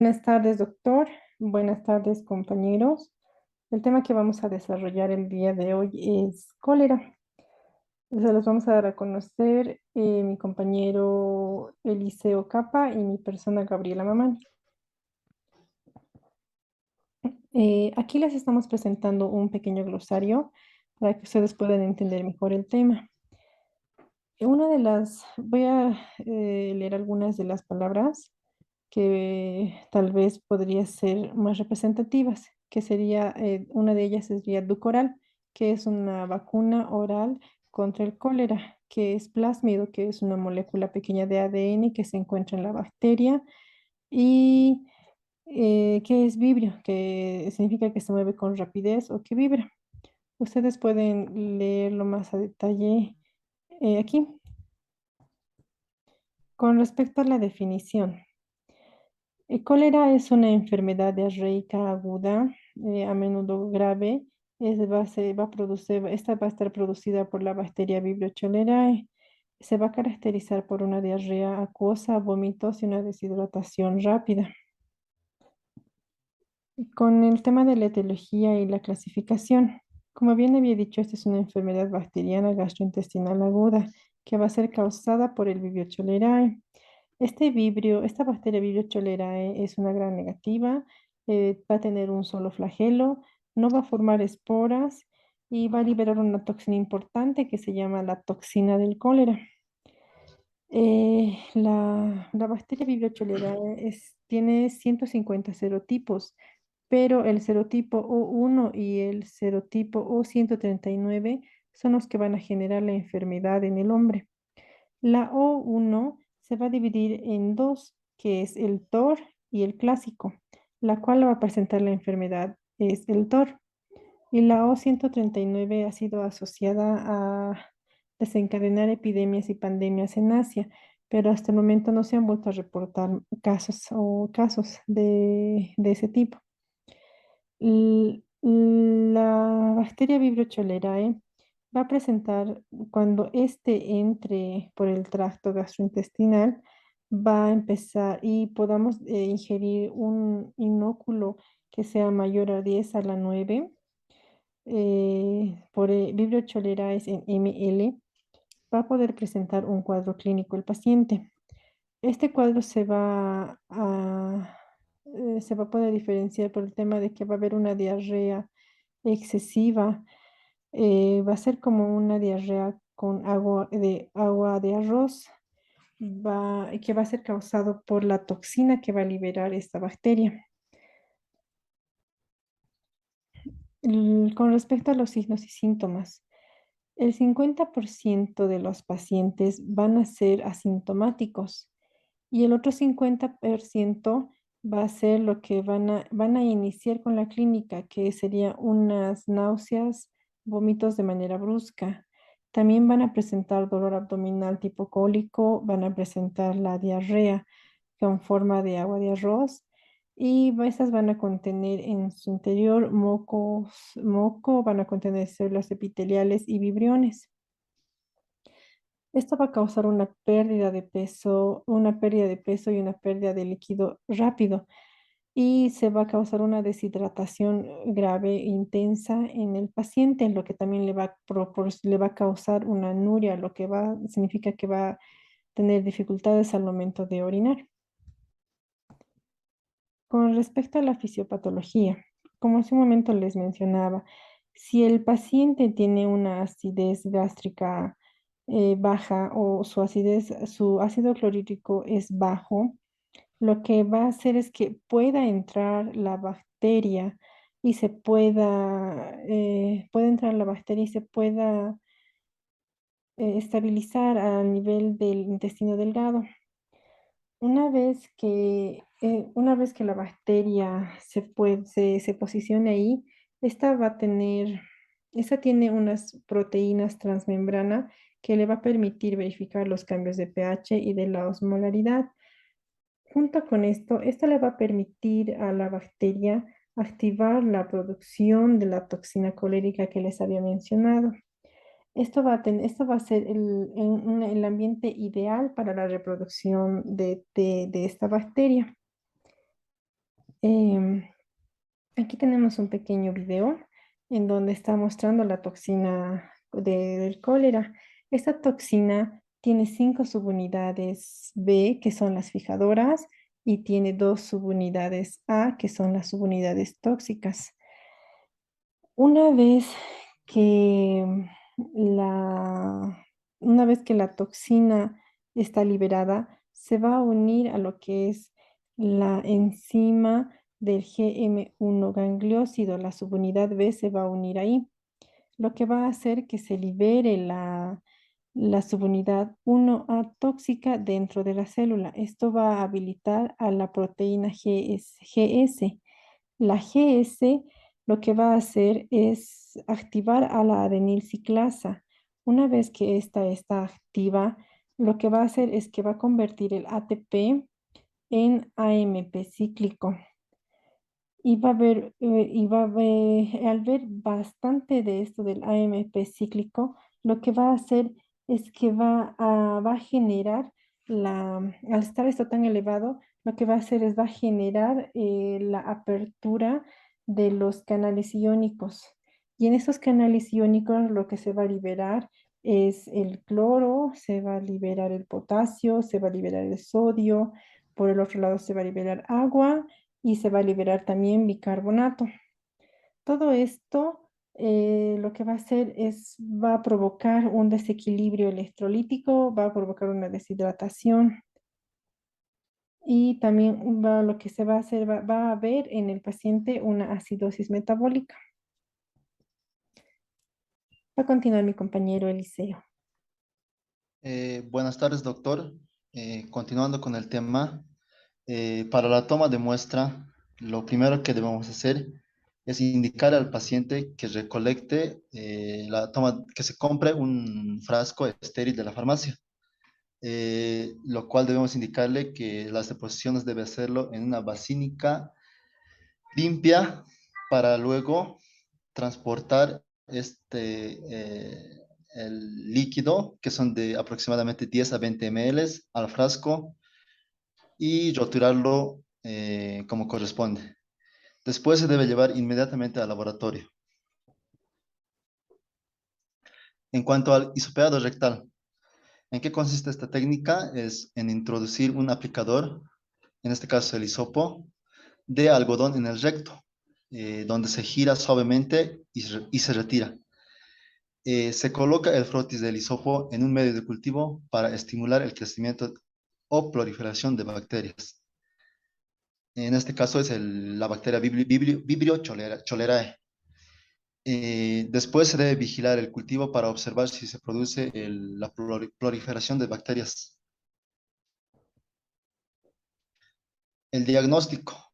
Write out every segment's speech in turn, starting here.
Buenas tardes, doctor. Buenas tardes, compañeros. El tema que vamos a desarrollar el día de hoy es cólera. Se los vamos a dar a conocer mi compañero Eliseo Capa y mi persona Gabriela Mamani. Aquí les estamos presentando un pequeño glosario para que ustedes puedan entender mejor el tema. Voy a leer algunas de las palabras que tal vez podría ser más representativas, que sería, una de ellas sería Dukoral, que es una vacuna oral contra el cólera, que es plásmido, que es una molécula pequeña de ADN que se encuentra en la bacteria, y que es vibrio, que significa que se mueve con rapidez o que vibra. Ustedes pueden leerlo más a detalle aquí. Con respecto a la definición. Cólera es una enfermedad diarreica aguda, a menudo grave. Va a producir, esta va a estar producida por la bacteria Vibrio cholerae. Se va a caracterizar por una diarrea acuosa, vómitos y una deshidratación rápida. Con el tema de la etiología y la clasificación, como bien había dicho, esta es una enfermedad bacteriana gastrointestinal aguda que va a ser causada por el Vibrio cholerae. Esta bacteria Vibrio cholerae es una gran negativa, va a tener un solo flagelo, no va a formar esporas y va a liberar una toxina importante que se llama la toxina del cólera. La bacteria Vibrio cholerae tiene 150 serotipos, pero el serotipo O1 y el serotipo O139 son los que van a generar la enfermedad en el hombre. La O1 se va a dividir en dos, que es el TOR y el clásico. La cual va a presentar la enfermedad es el TOR. Y la O139 ha sido asociada a desencadenar epidemias y pandemias en Asia, pero hasta el momento no se han vuelto a reportar casos de ese tipo. La bacteria Vibrio cholerae va a presentar, cuando éste entre por el tracto gastrointestinal, va a empezar y podamos ingerir un inóculo que sea mayor a 10 a la 9 por Vibrio cholerae en ml, va a poder presentar un cuadro clínico el paciente. Este cuadro se va a poder diferenciar por el tema de que va a haber una diarrea excesiva. Va a ser como una diarrea con agua de arroz, que va a ser causado por la toxina que va a liberar esta bacteria. Con respecto a los signos y síntomas, el 50% de los pacientes van a ser asintomáticos y el otro 50% va a ser lo que van a iniciar con la clínica, que sería unas náuseas, vómitos de manera brusca. También van a presentar dolor abdominal tipo cólico, van a presentar la diarrea con forma de agua de arroz y estas van a contener en su interior moco, van a contener células epiteliales y vibriones. Esto va a causar una pérdida de peso y una pérdida de líquido rápido. Y se va a causar una deshidratación grave e intensa en el paciente, lo que también le va a causar una anuria, significa que va a tener dificultades al momento de orinar. Con respecto a la fisiopatología, como hace un momento les mencionaba, si el paciente tiene una acidez gástrica baja o su ácido clorhídrico es bajo, lo que va a hacer es que pueda entrar la bacteria y pueda entrar la bacteria y se pueda estabilizar a nivel del intestino delgado. Una vez que la bacteria se posicione ahí, esta va a tener, esta tiene unas proteínas transmembrana que le va a permitir verificar los cambios de pH y de la osmolaridad. Junto con esto, esto le va a permitir a la bacteria activar la producción de la toxina colérica que les había mencionado. Esto va a ser el ambiente ideal para la reproducción de esta bacteria. Em, Aquí tenemos un pequeño video en donde está mostrando la toxina del cólera. Esta toxina tiene 5 subunidades B, que son las fijadoras, y tiene 2 subunidades A, que son las subunidades tóxicas. Una vez que la, una vez que la toxina está liberada, se va a unir a lo que es la enzima del GM1 gangliósido. La subunidad B se va a unir ahí, lo que va a hacer que se libere la subunidad 1A tóxica dentro de la célula. Esto va a habilitar a la proteína GS. La GS lo que va a hacer es activar a la adenilciclasa. Una vez que esta está activa, lo que va a hacer es que va a convertir el ATP en AMP cíclico. Al ver bastante de esto del AMP cíclico, lo que va a hacer es que va a generar al estar esto tan elevado, lo que va a hacer es va a generar la apertura de los canales iónicos. Y en estos canales iónicos lo que se va a liberar es el cloro, se va a liberar el potasio, se va a liberar el sodio, por el otro lado se va a liberar agua y se va a liberar también bicarbonato. Todo esto lo que va a hacer es, va a provocar un desequilibrio electrolítico, va a provocar una deshidratación y también lo que se va a hacer, va a haber en el paciente una acidosis metabólica. Va a continuar mi compañero Eliseo. Buenas tardes, doctor. Continuando con el tema, para la toma de muestra, lo primero que debemos hacer es indicar al paciente que recolecte que se compre un frasco estéril de la farmacia, lo cual debemos indicarle que las deposiciones debe hacerlo en una basínica limpia para luego transportar el líquido, que son de aproximadamente 10 a 20 ml al frasco y roturarlo como corresponde. Después se debe llevar inmediatamente al laboratorio. En cuanto al hisopeado rectal, ¿en qué consiste esta técnica? Es en introducir un aplicador, en este caso el hisopo, de algodón en el recto, donde se gira suavemente y se retira. Se coloca el frotis del hisopo en un medio de cultivo para estimular el crecimiento o proliferación de bacterias. En este caso es la bacteria Vibrio cholerae. Después se debe vigilar el cultivo para observar si se produce la proliferación de bacterias. El diagnóstico.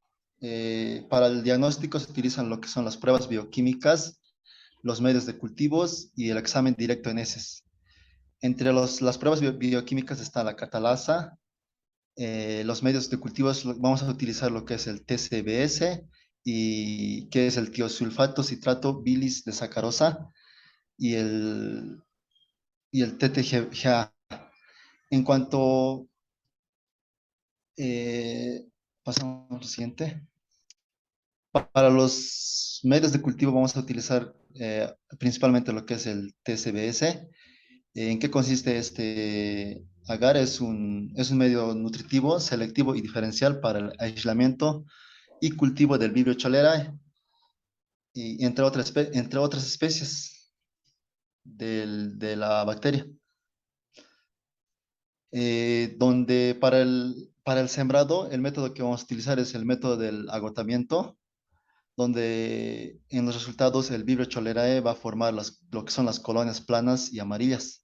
Para el diagnóstico se utilizan lo que son las pruebas bioquímicas, los medios de cultivos y el examen directo en heces. Entre las pruebas bioquímicas está la catalasa. Los medios de cultivos vamos a utilizar lo que es el TCBS y que es el tiosulfato citrato bilis de sacarosa y el TTGA. En cuanto, pasamos al siguiente. Para los medios de cultivo vamos a utilizar principalmente lo que es el TCBS. ¿En qué consiste este agar? Es un medio nutritivo, selectivo y diferencial para el aislamiento y cultivo del Vibrio cholerae, y entre otras especies de la bacteria. Donde para el sembrado, el método que vamos a utilizar es el método del agotamiento, donde en los resultados el Vibrio cholerae va a formar lo que son las colonias planas y amarillas.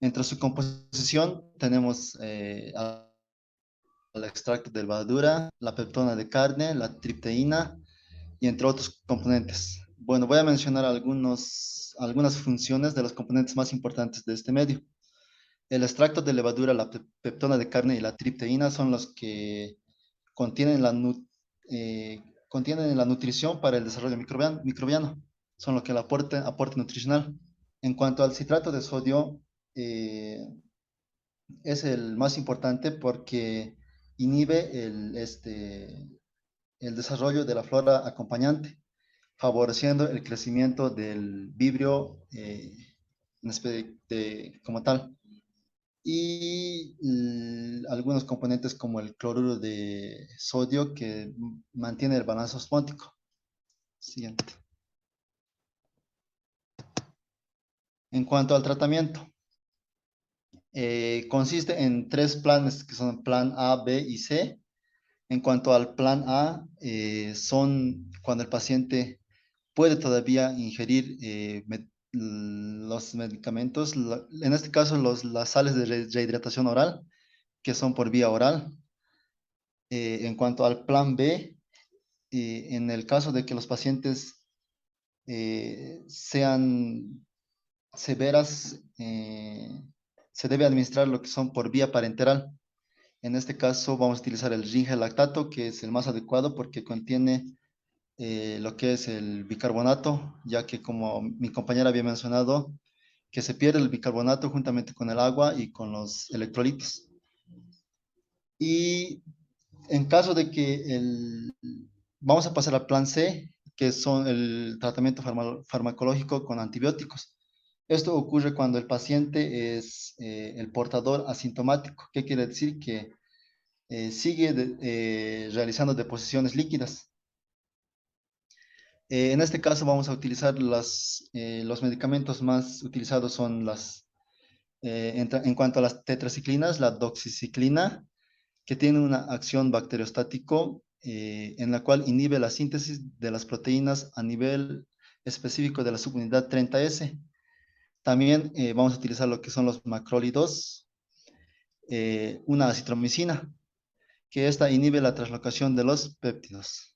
Entre su composición tenemos al extracto de levadura, la peptona de carne, la tripteína y entre otros componentes. Bueno, voy a mencionar algunas funciones de los componentes más importantes de este medio. El extracto de levadura, la peptona de carne y la tripteína son los que contienen contienen la nutrición para el desarrollo microbiano. Son lo que le aporte nutricional. En cuanto al citrato de sodio, eh, es el más importante porque inhibe el desarrollo de la flora acompañante, favoreciendo el crecimiento del vibrio como tal. Y algunos componentes como el cloruro de sodio que mantiene el balance osmótico. Siguiente. En cuanto al tratamiento, consiste en tres planes que son plan A, B y C. En cuanto al plan A, son cuando el paciente puede todavía ingerir los medicamentos, en este caso las sales de rehidratación oral, que son por vía oral. En cuanto al plan B, en el caso de que los pacientes sean severas, se debe administrar lo que son por vía parenteral. En este caso vamos a utilizar el zinc lactato, que es el más adecuado porque contiene lo que es el bicarbonato, ya que como mi compañera había mencionado, que se pierde el bicarbonato juntamente con el agua y con los electrolitos. Y en caso de que vamos a pasar al plan C, que son el tratamiento farmacológico con antibióticos. Esto ocurre cuando el paciente es el portador asintomático. ¿Qué quiere decir? Que sigue realizando deposiciones líquidas. En este caso vamos a utilizar los medicamentos más utilizados son en cuanto a las tetraciclinas, la doxiciclina, que tiene una acción bacteriostático en la cual inhibe la síntesis de las proteínas a nivel específico de la subunidad 30S. También vamos a utilizar lo que son los macrólidos, una acitromicina, que esta inhibe la translocación de los péptidos.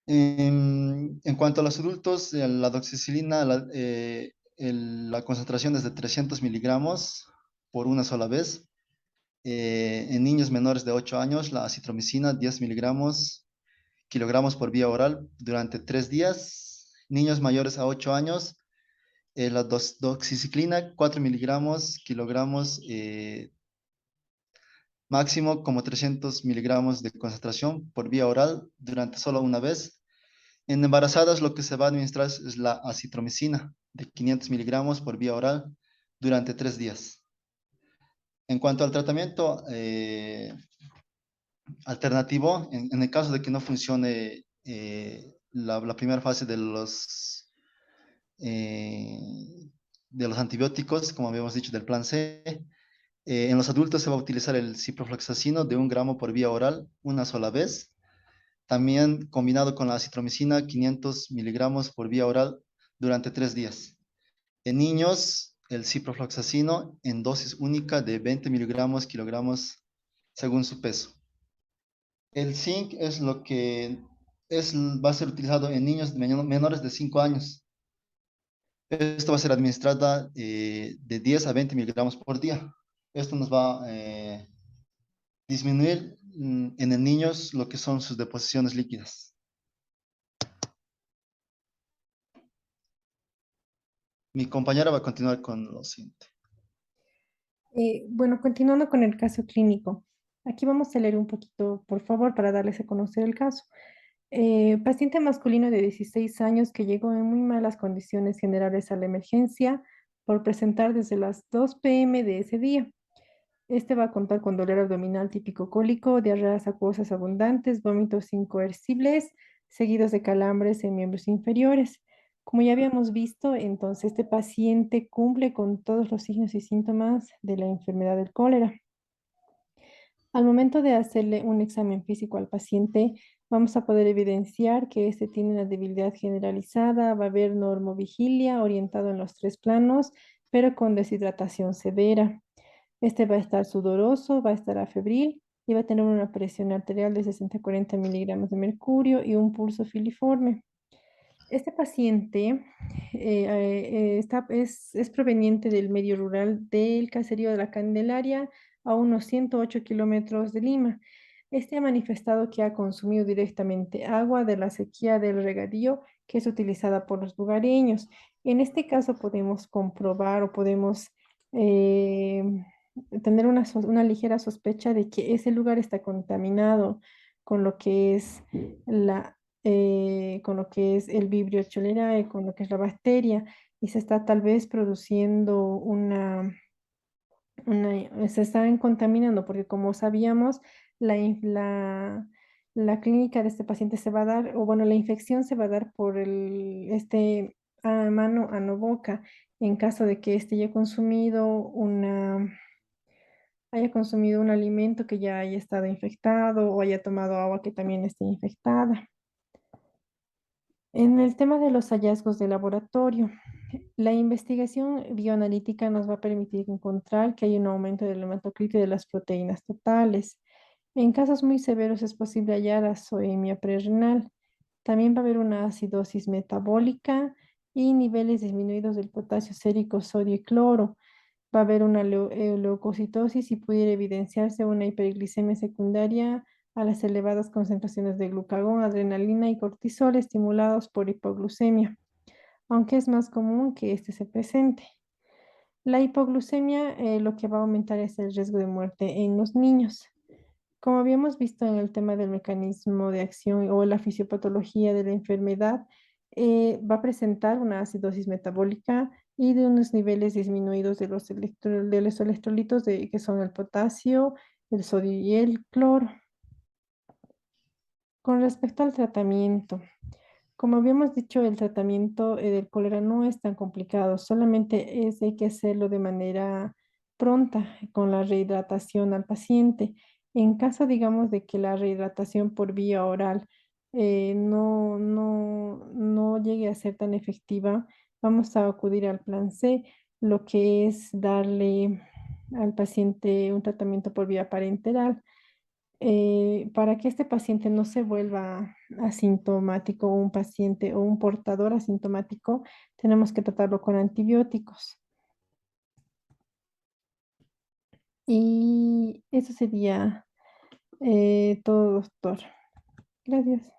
En cuanto a los adultos, la doxicilina, la concentración es de 300 miligramos por una sola vez. En niños menores de 8 años, la acitromicina, 10 miligramos kilogramos por vía oral durante 3 días. Niños mayores a 8 años, la doxiciclina, 4 miligramos kilogramos máximo como 300 miligramos de concentración por vía oral durante solo una vez. En embarazadas lo que se va a administrar es la acitromicina de 500 miligramos por vía oral durante 3 días. En cuanto al tratamiento alternativo, en el caso de que no funcione la primera fase eh, de los antibióticos, como habíamos dicho del plan C, en los adultos se va a utilizar el ciprofloxacino de 1 gramo por vía oral una sola vez. También combinado con la acitromicina, 500 miligramos por vía oral durante 3 días. En niños, el ciprofloxacino en dosis única de 20 miligramos kilogramos según su peso. El zinc es lo que va a ser utilizado en niños menores de 5 años. Esto va a ser administrada de 10 a 20 miligramos por día. Esto nos va a disminuir en el niños lo que son sus deposiciones líquidas. Mi compañera va a continuar con lo siguiente. Bueno, continuando con el caso clínico. Aquí vamos a leer un poquito, por favor, para darles a conocer el caso. Paciente masculino de 16 años que llegó en muy malas condiciones generales a la emergencia por presentar desde las 2 p.m. de ese día. Este va a contar con dolor abdominal típico cólico, diarreas acuosas abundantes, vómitos incoercibles, seguidos de calambres en miembros inferiores. Como ya habíamos visto, entonces este paciente cumple con todos los signos y síntomas de la enfermedad del cólera. Al momento de hacerle un examen físico al paciente, vamos a poder evidenciar que este tiene una debilidad generalizada, va a haber normovigilia orientado en los 3 planos, pero con deshidratación severa. Este va a estar sudoroso, va a estar afebril y va a tener una presión arterial de 60 a 40 miligramos de mercurio y un pulso filiforme. Este paciente es proveniente del medio rural del caserío de la Candelaria, a unos 108 kilómetros de Lima. Este ha manifestado que ha consumido directamente agua de la sequía del regadío que es utilizada por los lugareños. En este caso podemos comprobar o podemos eh, tener una ligera sospecha de que ese lugar está contaminado con lo que es con lo que es el Vibrio cholerae, con lo que es la bacteria, y se está tal vez produciendo se están contaminando, porque como sabíamos, la, in- la, la clínica de este paciente se va a dar, o bueno, la infección se va a dar por a mano a no boca, en caso de que éste haya consumido un alimento que ya haya estado infectado o haya tomado agua que también esté infectada. En el tema de los hallazgos de laboratorio, la investigación bioanalítica nos va a permitir encontrar que hay un aumento del hematocrit y de las proteínas totales. En casos muy severos es posible hallar azoemia prerrenal. También va a haber una acidosis metabólica y niveles disminuidos del potasio sérico, sodio y cloro. Va a haber una leucocitosis y pudiera evidenciarse una hiperglicemia secundaria a las elevadas concentraciones de glucagón, adrenalina y cortisol estimulados por hipoglucemia, aunque es más común que este se presente. La hipoglucemia lo que va a aumentar es el riesgo de muerte en los niños. Como habíamos visto en el tema del mecanismo de acción o la fisiopatología de la enfermedad, va a presentar una acidosis metabólica y de unos niveles disminuidos de los electrolitos que son el potasio, el sodio y el cloro. Con respecto al tratamiento, como habíamos dicho, el tratamiento del cólera no es tan complicado, solamente hay que hacerlo de manera pronta con la rehidratación al paciente. En caso, digamos, de que la rehidratación por vía oral no llegue a ser tan efectiva, vamos a acudir al plan C, lo que es darle al paciente un tratamiento por vía parenteral para que este paciente no se vuelva asintomático o un paciente o un portador asintomático, tenemos que tratarlo con antibióticos. Y eso sería todo, doctor. Gracias.